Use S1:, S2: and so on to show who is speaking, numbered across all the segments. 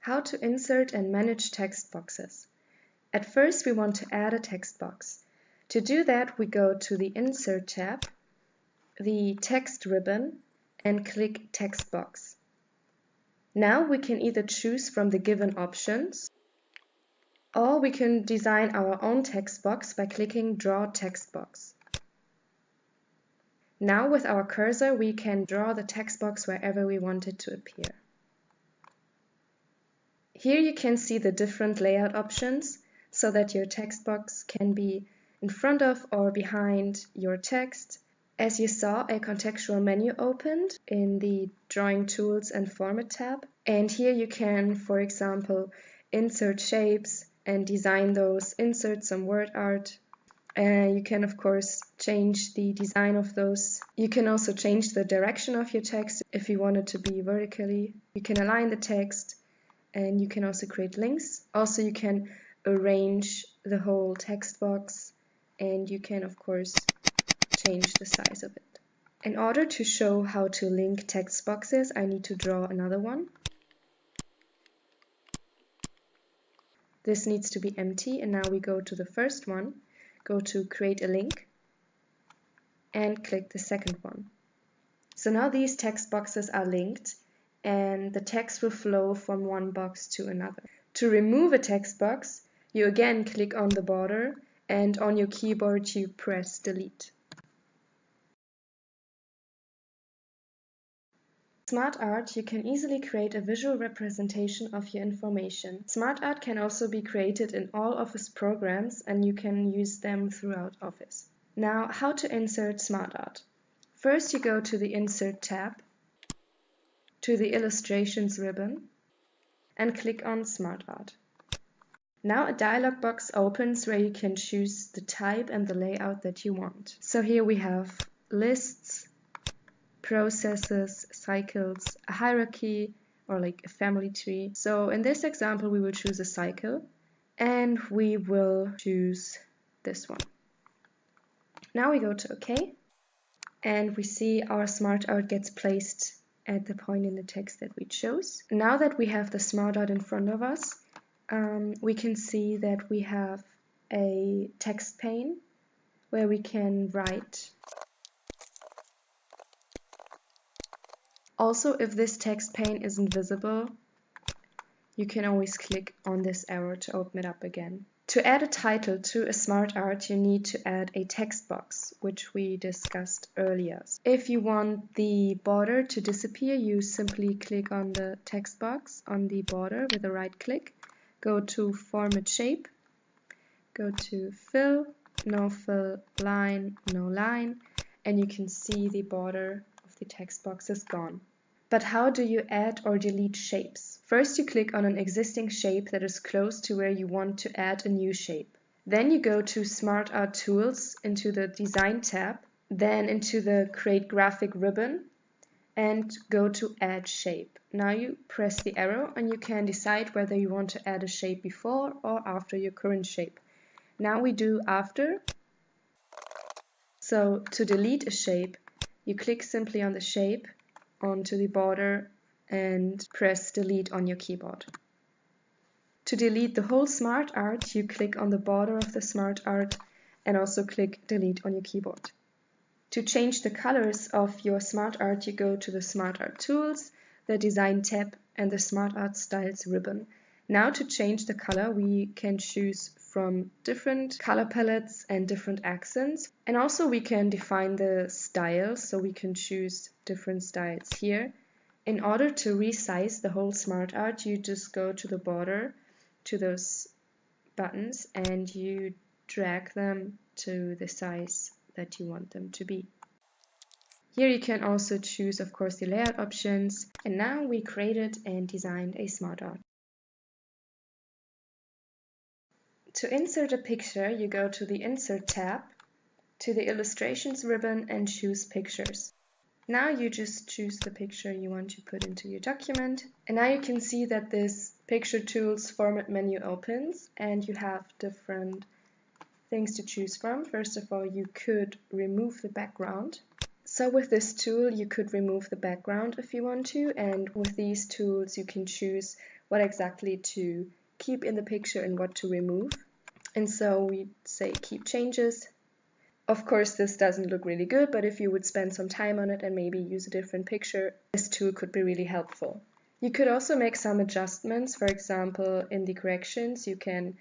S1: How to insert and manage text boxes. At first we want to add a text box. To do that we go to the Insert tab, the Text ribbon, and click Text Box. Now we can either choose from the given options, or we can design our own text box by clicking Draw Text Box. Now with our cursor we can draw the text box wherever we want it to appear. Here you can see the different layout options so that your text box can be in front of or behind your text. As you saw, a contextual menu opened in the Drawing Tools and Format tab, and here you can, for example, insert shapes and design those, insert some word art. You can of course change the design of those. You can also change the direction of your text if you want it to be vertically. You can align the text, and you can also create links. Also you can arrange the whole text box, and you can of course change the size of it. In order to show how to link text boxes, I need to draw another one. This needs to be empty, and now we go to the first one, go to Create a Link, and click the second one. So now these text boxes are linked, and the text will flow from one box to another. To remove a text box, you again click on the border, and on your keyboard you press Delete. SmartArt, you can easily create a visual representation of your information. SmartArt can also be created in all Office programs, and you can use them throughout Office. Now, how to insert SmartArt. First you go to the Insert tab, to the Illustrations ribbon, and click on SmartArt. Now a dialog box opens where you can choose the type and the layout that you want. So here we have lists, processes, cycles, a hierarchy, or like a family tree. So in this example we will choose a cycle, and we will choose this one. Now we go to OK, and we see our SmartArt gets placed at the point in the text that we chose. Now that we have the SmartArt in front of us, we can see that we have a text pane where we can write. Also, if this text pane isn't visible, you can always click on this arrow to open it up again. To add a title to a SmartArt, you need to add a text box, which we discussed earlier. If you want the border to disappear, you simply click on the text box on the border with a right click, go to Format Shape, go to Fill, No Fill, Line, No Line, and you can see the border of the text box is gone. But how do you add or delete shapes? First you click on an existing shape that is close to where you want to add a new shape. Then you go to SmartArt Tools into the Design tab, then into the Create Graphic ribbon, and go to Add Shape. Now you press the arrow and you can decide whether you want to add a shape before or after your current shape. Now we do after. So to delete a shape, you click simply on the shape, onto the border, and press Delete on your keyboard. To delete the whole SmartArt, you click on the border of the SmartArt and also click Delete on your keyboard. To change the colors of your SmartArt, you go to the SmartArt Tools, the Design tab, and the SmartArt Styles ribbon. Now to change the color, we can choose from different color palettes and different accents, and also we can define the style, so we can choose different styles here. In order to resize the whole SmartArt, you just go to the border, to those buttons, and you drag them to the size that you want them to be. Here you can also choose, of course, the layout options, and now we created and designed a SmartArt. To insert a picture, you go to the Insert tab, to the Illustrations ribbon, and choose Pictures. Now you just choose the picture you want to put into your document, and now you can see that this Picture Tools format menu opens, and you have different things to choose from. First of all, you could remove the background. So with this tool you could remove the background if you want to, and with these tools you can choose what exactly to keep in the picture and what to remove. And so we say keep changes. Of course, this doesn't look really good, but if you would spend some time on it and maybe use a different picture, this tool could be really helpful. You could also make some adjustments. For example, in the corrections, you can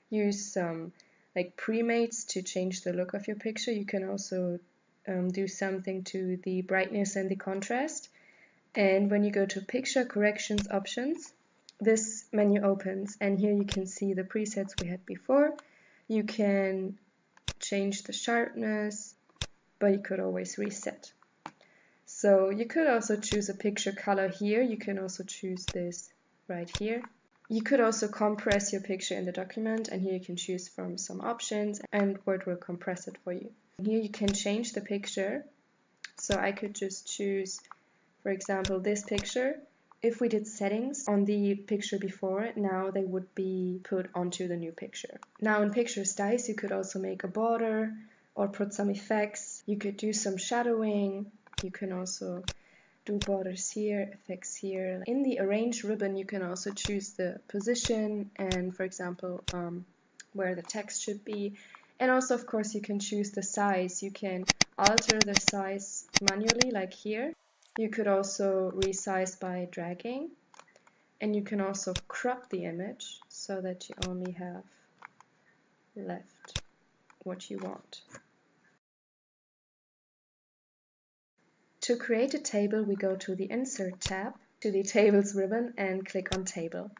S1: use some like premates to change the look of your picture. You can also do something to the brightness and the contrast. And when you go to Picture Corrections Options, this menu opens, and here you can see the presets we had before. You can change the sharpness, but you could always reset. So you could also choose a picture color here. You can also choose this right here. You could also compress your picture in the document, and here you can choose from some options and Word will compress it for you. Here you can change the picture. So I could just choose, for example, this picture. If we did settings on the picture before, now they would be put onto the new picture. Now in picture styles, you could also make a border or put some effects. You could do some shadowing. You can also do borders here, effects here. In the arrange ribbon, you can also choose the position and, for example, where the text should be. And also, of course, you can choose the size. You can alter the size manually, like here. You could also resize by dragging. And you can also crop the image so that you only have left what you want. To create a table, we go to the Insert tab, to the Tables ribbon, and click on Table.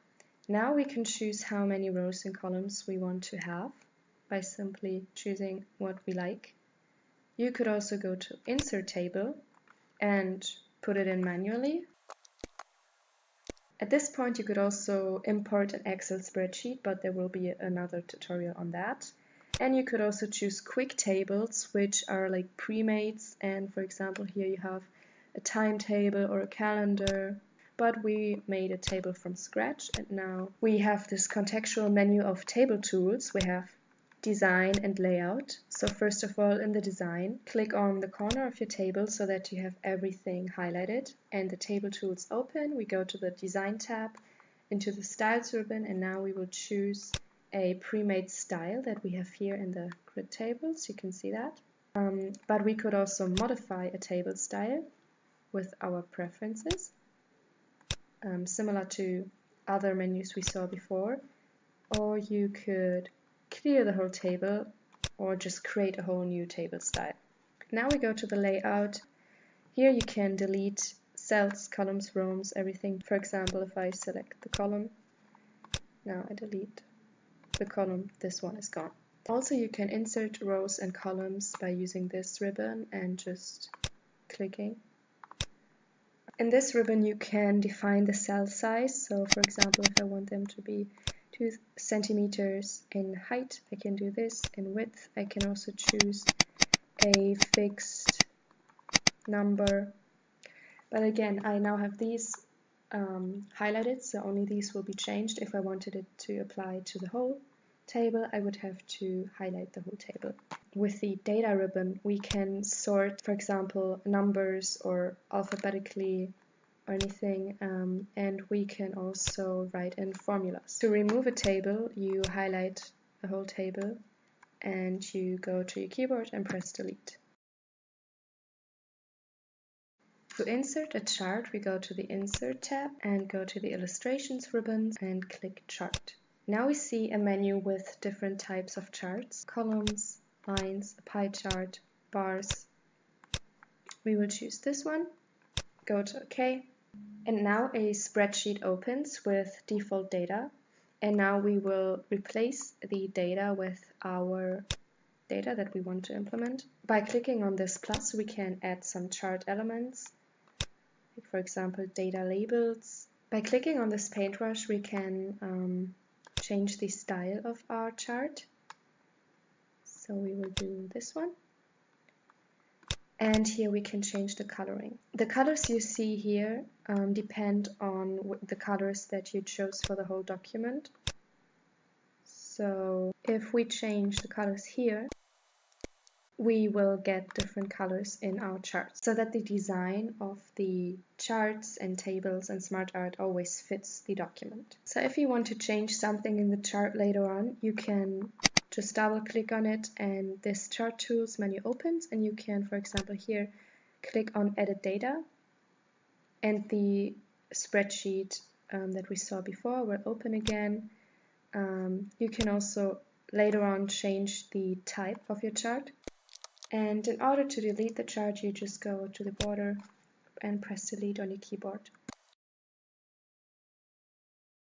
S1: Now we can choose how many rows and columns we want to have by simply choosing what we like. You could also go to Insert Table and put it in manually. At this point, you could also import an Excel spreadsheet, but there will be another tutorial on that. And you could also choose quick tables, which are like premates. And for example, here you have a timetable or a calendar. But we made a table from scratch, and now we have this contextual menu of table tools. We have design and layout. So first of all, in the design, click on the corner of your table so that you have everything highlighted and the table tools open. We go to the design tab, into the styles ribbon, and now we will choose a pre-made style that we have here in the grid tables. You can see that. But we could also modify a table style with our preferences, similar to other menus we saw before. Or you could clear the whole table or just create a whole new table style. Now we go to the layout. Here you can delete cells, columns, rows, everything. For example, if I select the column, now I delete the column, this one is gone. Also, you can insert rows and columns by using this ribbon and just clicking. In this ribbon you can define the cell size. So for example, if I want them to be 2 centimeters in height, I can do this. In width, I can also choose a fixed number. But again, I now have these highlighted, so only these will be changed. If I wanted it to apply to the whole table, I would have to highlight the whole table. With the data ribbon, we can sort, for example, numbers or alphabetically or anything, and we can also write in formulas. To remove a table, you highlight the whole table and you go to your keyboard and press delete. To insert a chart, we go to the Insert tab and go to the Illustrations ribbon and click Chart. Now we see a menu with different types of charts, columns, lines, a pie chart, bars. We will choose this one, go to OK. And now a spreadsheet opens with default data, and now we will replace the data with our data that we want to implement. By clicking on this plus, we can add some chart elements, like for example data labels. By clicking on this paintbrush, we can change the style of our chart. So we will do this one. And here we can change the coloring. The colors you see here depend on the colors that you chose for the whole document. So if we change the colors here, we will get different colors in our charts so that the design of the charts and tables and SmartArt always fits the document. So if you want to change something in the chart later on, you can just double click on it and this chart tools menu opens, and you can, for example, here click on edit data, and the spreadsheet that we saw before will open again. You can also later on change the type of your chart. And in order to delete the chart, you just go to the border and press delete on your keyboard.